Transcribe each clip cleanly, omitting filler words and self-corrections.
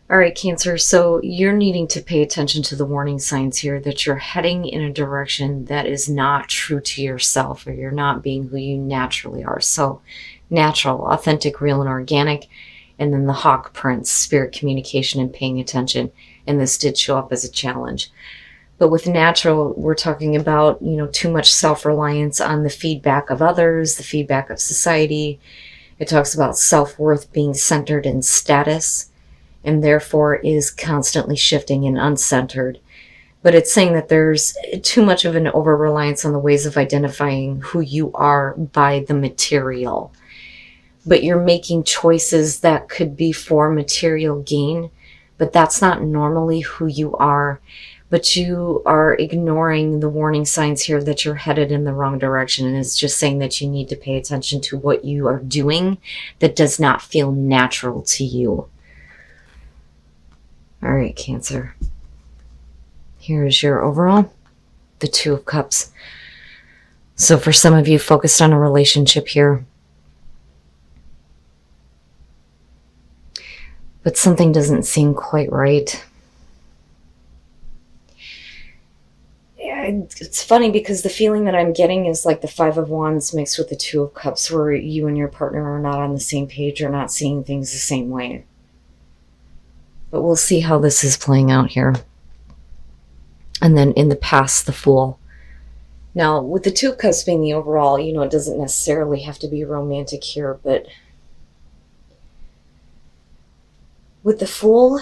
All right, Cancer. So you're needing to pay attention to the warning signs here that you're heading in a direction that is not true to yourself, or you're not being who you naturally are. So natural, authentic, real, and organic. And then the hawk prince, spirit communication and paying attention. And this did show up as a challenge. But with natural, we're talking about, too much self-reliance on the feedback of others, the feedback of society. It talks about self-worth being centered in status, and therefore is constantly shifting and uncentered. But it's saying that there's too much of an over-reliance on the ways of identifying who you are by the material. But you're making choices that could be for material gain, but that's not normally who you are. But you are ignoring the warning signs here that you're headed in the wrong direction. And it's just saying that you need to pay attention to what you are doing that does not feel natural to you. All right, Cancer. Here's your overall, the Two of Cups. So for some of you focused on a relationship here, but something doesn't seem quite right. It's funny because the feeling that I'm getting is like the Five of Wands mixed with the Two of Cups, where you and your partner are not on the same page or not seeing things the same way. But we'll see how this is playing out here. And then in the past, the Fool. Now, with the Two of Cups being the overall, it doesn't necessarily have to be romantic here, but with the Fool,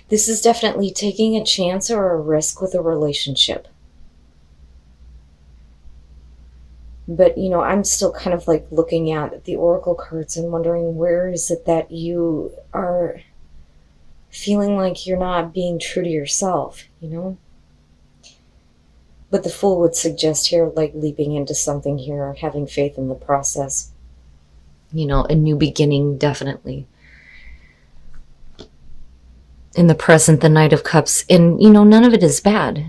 this is definitely taking a chance or a risk with a relationship. But, I'm still kind of like looking at the Oracle cards and wondering, where is it that you are feeling like you're not being true to yourself, But the Fool would suggest here, like leaping into something here, having faith in the process. A new beginning, definitely. In the present, the Knight of Cups. And, none of it is bad,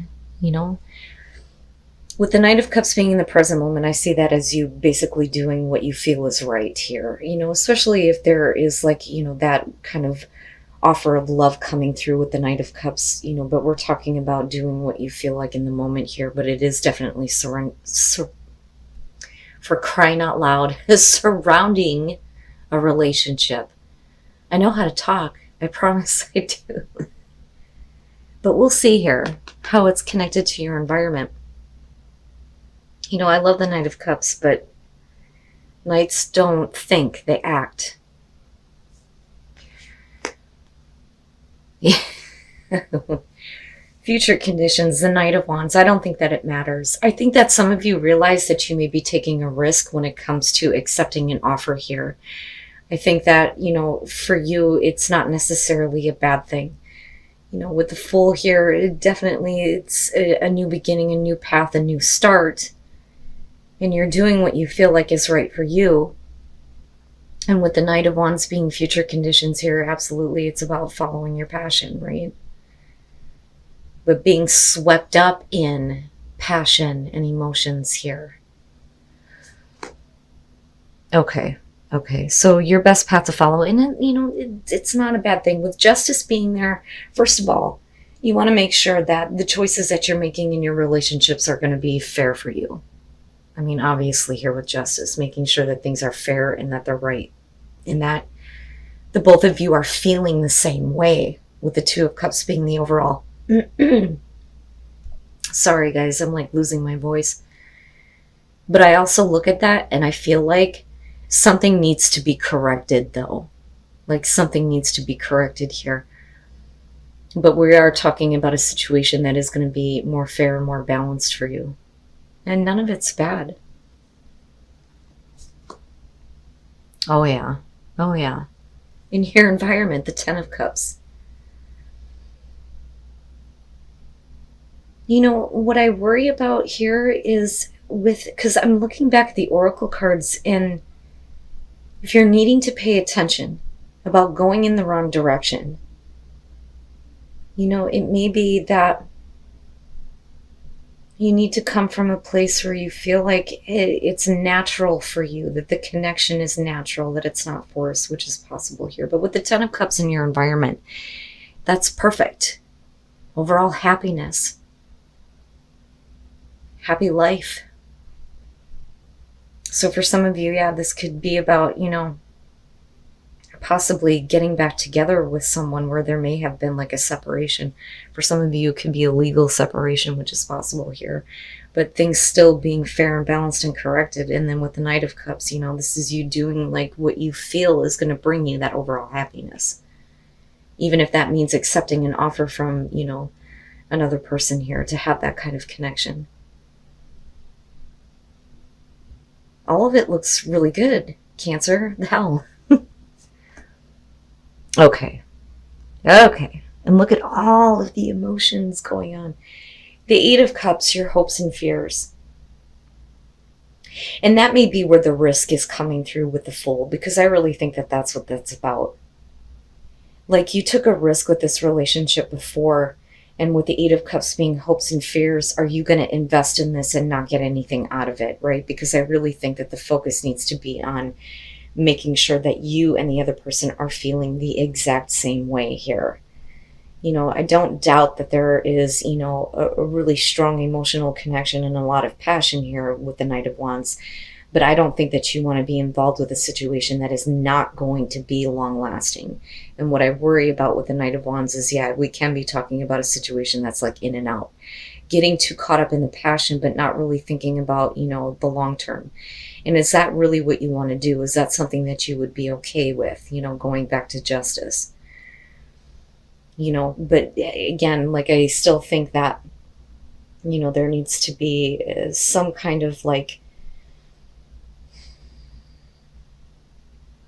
With the Knight of Cups being in the present moment, I see that as you basically doing what you feel is right here, especially if there is like, that kind of offer of love coming through with the Knight of Cups, but we're talking about doing what you feel like in the moment here, but it is definitely for crying out loud, surrounding a relationship. I know how to talk. I promise I do. But we'll see here how it's connected to your environment. I love the Knight of Cups, but knights don't think, they act. Future conditions, the Knight of Wands. I don't think that it matters. I think that some of you realize that you may be taking a risk when it comes to accepting an offer here. I think that, for you, it's not necessarily a bad thing. With the Fool here, it's a new beginning, a new path, a new start. And you're doing what you feel like is right for you. And with the Knight of Wands being future conditions here, absolutely, it's about following your passion, right? But being swept up in passion and emotions here. Okay, so your best path to follow, and it's not a bad thing. With justice being there, first of all, you want to make sure that the choices that you're making in your relationships are going to be fair for you. I mean, obviously here with justice, making sure that things are fair and that they're right. And that the both of you are feeling the same way, with the Two of Cups being the overall. Sorry guys, I'm like losing my voice. But I also look at that and I feel like something needs to be corrected though. Like something needs to be corrected here. But we are talking about a situation that is going to be more fair and more balanced for you. And none of it's bad. Oh yeah. In your environment, the Ten of Cups. What I worry about here is because I'm looking back at the Oracle cards, and if you're needing to pay attention about going in the wrong direction, it may be that You need to come from a place where you feel like it's natural for you, that the connection is natural, that it's not forced, which is possible here. But with the Ten of Cups in your environment, that's perfect. Overall happiness, happy life. So for some of you, yeah, this could be about, possibly getting back together with someone where there may have been like a separation. For some of you, it could be a legal separation, which is possible here. But things still being fair and balanced and corrected. And then with the Knight of Cups, this is you doing like what you feel is going to bring you that overall happiness. Even if that means accepting an offer from, another person here to have that kind of connection. All of it looks really good, Cancer. The hell. Okay. And look at all of the emotions going on. The Eight of Cups, your hopes and fears. And that may be where the risk is coming through with the Fool, because I really think that that's what that's about. Like, you took a risk with this relationship before, and with the Eight of Cups being hopes and fears, are you going to invest in this and not get anything out of it, right? Because I really think that the focus needs to be on making sure that you and the other person are feeling the exact same way here. I don't doubt that there is, a really strong emotional connection and a lot of passion here with the Knight of Wands. But I don't think that you want to be involved with a situation that is not going to be long lasting. And what I worry about with the Knight of Wands is, yeah, we can be talking about a situation that's like in and out. Getting too caught up in the passion, but not really thinking about, the long term. And is that really what you want to do? Is that something that you would be okay with, going back to justice? But again, like, I still think that, there needs to be some kind of like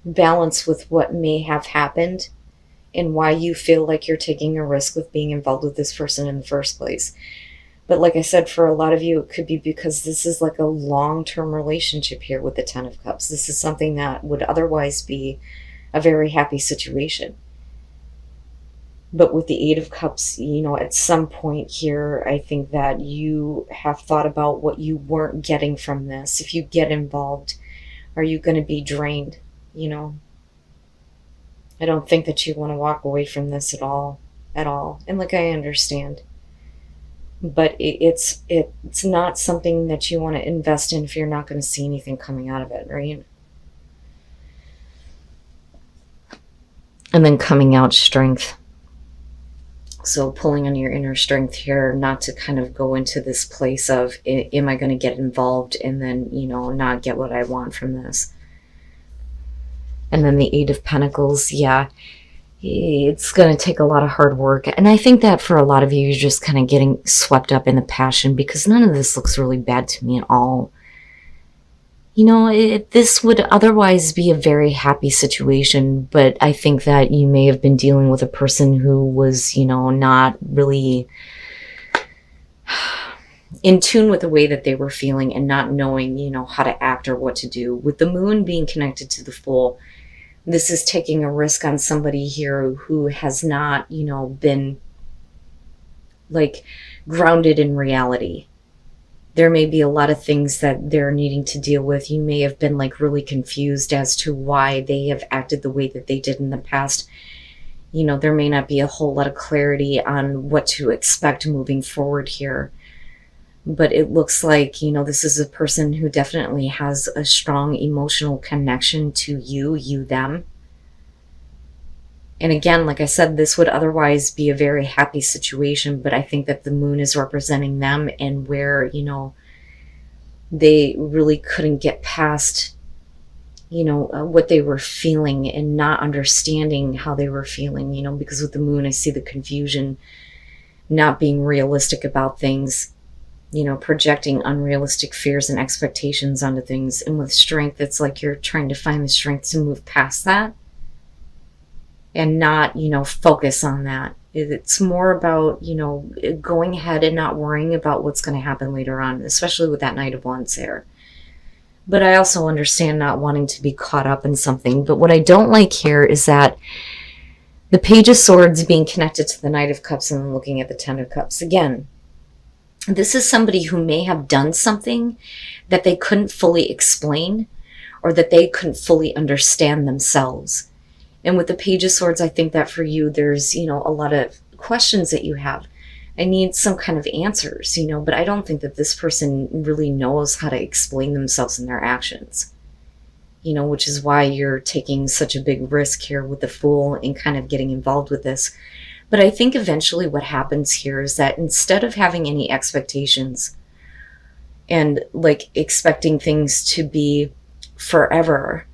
balance with what may have happened and why you feel like you're taking a risk with being involved with this person in the first place. But like I said, for a lot of you, it could be because this is like a long-term relationship here with the Ten of Cups. This is something that would otherwise be a very happy situation. But with the Eight of Cups, at some point here, I think that you have thought about what you weren't getting from this. If you get involved, are you going to be drained? I don't think that you want to walk away from this at all. And like, I understand. But it's not something that you want to invest in if you're not going to see anything coming out of it, right? And then coming out strength. So pulling on your inner strength here, not to kind of go into this place of, am I going to get involved and then, not get what I want from this? And then the Eight of Pentacles, yeah. It's going to take a lot of hard work. And I think that for a lot of you, you're just kind of getting swept up in the passion, because none of this looks really bad to me at all. This would otherwise be a very happy situation, but I think that you may have been dealing with a person who was, not really in tune with the way that they were feeling and not knowing, how to act or what to do. With the Moon being connected to the Fool, this is taking a risk on somebody here who has not, been like grounded in reality. There may be a lot of things that they're needing to deal with. You may have been like really confused as to why they have acted the way that they did in the past. There may not be a whole lot of clarity on what to expect moving forward here. But it looks like, this is a person who definitely has a strong emotional connection to you, them. And again, like I said, this would otherwise be a very happy situation, but I think that the Moon is representing them and where, they really couldn't get past, what they were feeling and not understanding how they were feeling, because with the Moon, I see the confusion, not being realistic about things, projecting unrealistic fears and expectations onto things. And with strength, it's like you're trying to find the strength to move past that and not, focus on that. It's more about, going ahead and not worrying about what's going to happen later on, especially with that Knight of Wands there. But I also understand not wanting to be caught up in something. But what I don't like here is that the Page of Swords being connected to the Knight of Cups and looking at the Ten of Cups. Again, This is somebody who may have done something that they couldn't fully explain or that they couldn't fully understand themselves. And with the Page of Swords, I think that for you, there's, a lot of questions that you have. I need some kind of answers, but I don't think that this person really knows how to explain themselves and their actions, which is why you're taking such a big risk here with the Fool and kind of getting involved with this. But I think eventually what happens here is that instead of having any expectations and like expecting things to be forever,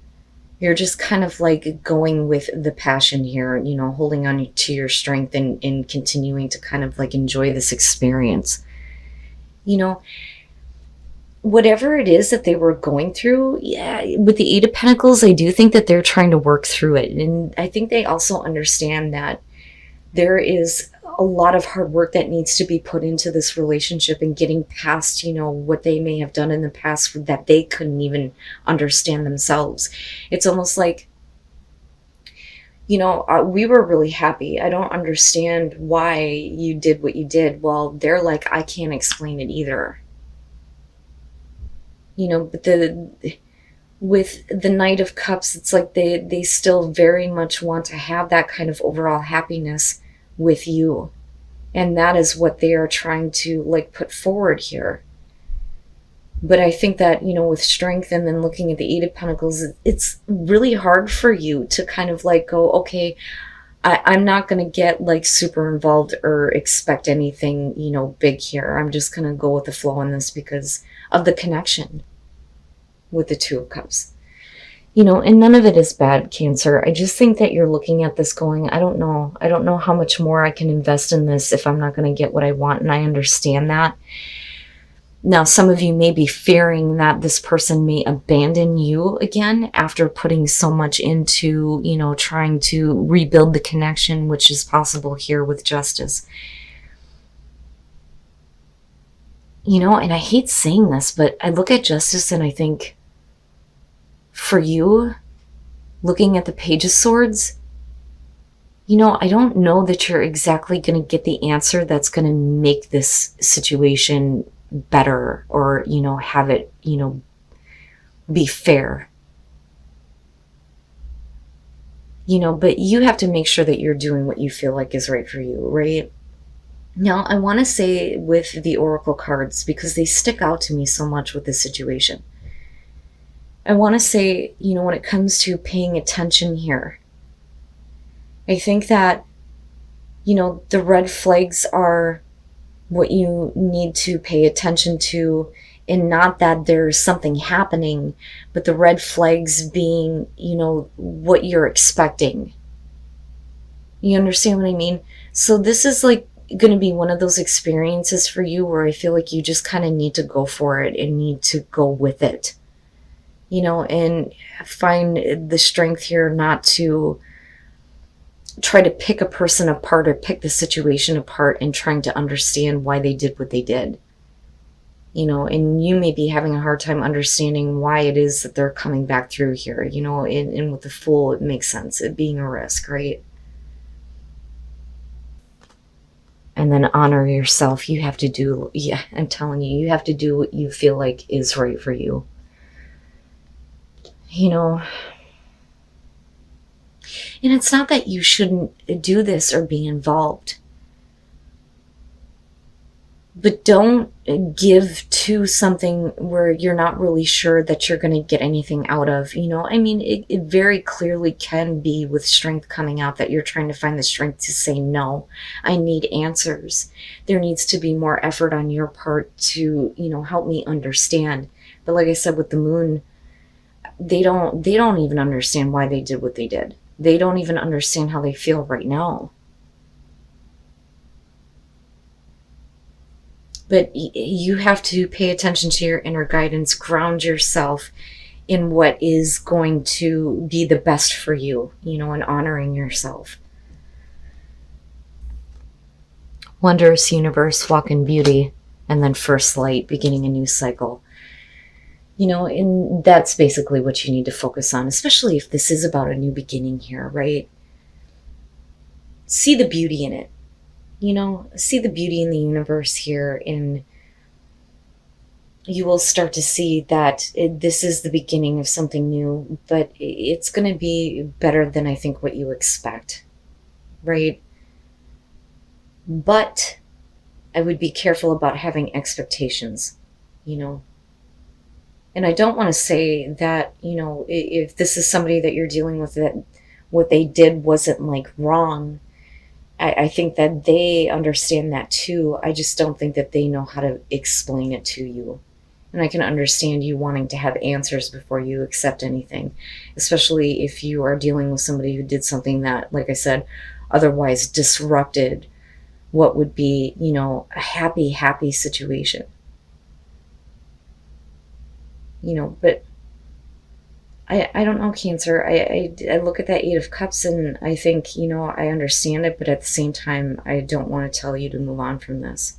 you're just kind of like going with the passion here, holding on to your strength and continuing to kind of like enjoy this experience. Whatever it is that they were going through, yeah, with the Eight of Pentacles, I do think that they're trying to work through it. And I think they also understand that there is a lot of hard work that needs to be put into this relationship and getting past, what they may have done in the past that they couldn't even understand themselves. It's almost like, we were really happy. I don't understand why you did what you did. Well, they're like, I can't explain it either. But with the Knight of Cups, it's like they still very much want to have that kind of overall happiness with you. And that is what they are trying to like put forward here. But I think that, with strength and then looking at the Eight of Pentacles, it's really hard for you to kind of like go, okay, I'm not going to get like super involved or expect anything, big here. I'm just going to go with the flow on this because of the connection with the Two of Cups. And none of it is bad, Cancer. I just think that you're looking at this going, I don't know how much more I can invest in this if I'm not going to get what I want. And I understand that. Now, some of you may be fearing that this person may abandon you again after putting so much into, trying to rebuild the connection, which is possible here with Justice. And I hate saying this, but I look at Justice and I think, for you, looking at the Page of Swords, I don't know that you're exactly going to get the answer that's going to make this situation better or, have it, be fair. But you have to make sure that you're doing what you feel like is right for you, right? Now, I want to say with the Oracle cards, because they stick out to me so much with this situation, I want to say, when it comes to paying attention here, I think that, the red flags are what you need to pay attention to, and not that there's something happening, but the red flags being, what you're expecting. You understand what I mean? So this is like going to be one of those experiences for you where I feel like you just kind of need to go for it and need to go with it. And find the strength here not to try to pick a person apart or pick the situation apart and trying to understand why they did what they did. And you may be having a hard time understanding why it is that they're coming back through here, and with the Fool, it makes sense, it being a risk, right? And then honor yourself. You have to do, I'm telling you, you have to do what you feel like is right for you. And it's not that you shouldn't do this or be involved. But don't give to something where you're not really sure that you're going to get anything out of. It very clearly can be with strength coming out that you're trying to find the strength to say, no, I need answers. There needs to be more effort on your part to, help me understand. But like I said, with the Moon, they don't even understand why they did what they did. They don't even understand how they feel right now. But you have to pay attention to your inner guidance, ground yourself in what is going to be the best for you, and honoring yourself. Wondrous universe, walk in beauty, and then first light, beginning a new cycle. And that's basically what you need to focus on, especially if this is about a new beginning here, right? See the beauty in it. See the beauty in the universe here, and you will start to see that this is the beginning of something new, but it's going to be better than I think what you expect, right? But I would be careful about having expectations, you know. And I don't want to say that, if this is somebody that you're dealing with, that what they did wasn't like wrong. I think that they understand that too. I just don't think that they know how to explain it to you. And I can understand you wanting to have answers before you accept anything, especially if you are dealing with somebody who did something that, like I said, otherwise disrupted what would be, a happy, happy situation. But I don't know, Cancer. I look at that Eight of Cups and I think, I understand it, but at the same time, I don't want to tell you to move on from this.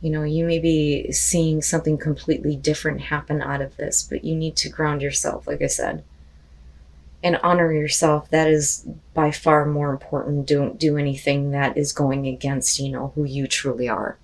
You may be seeing something completely different happen out of this, but you need to ground yourself, like I said, and honor yourself. That is by far more important. Don't do anything that is going against, who you truly are.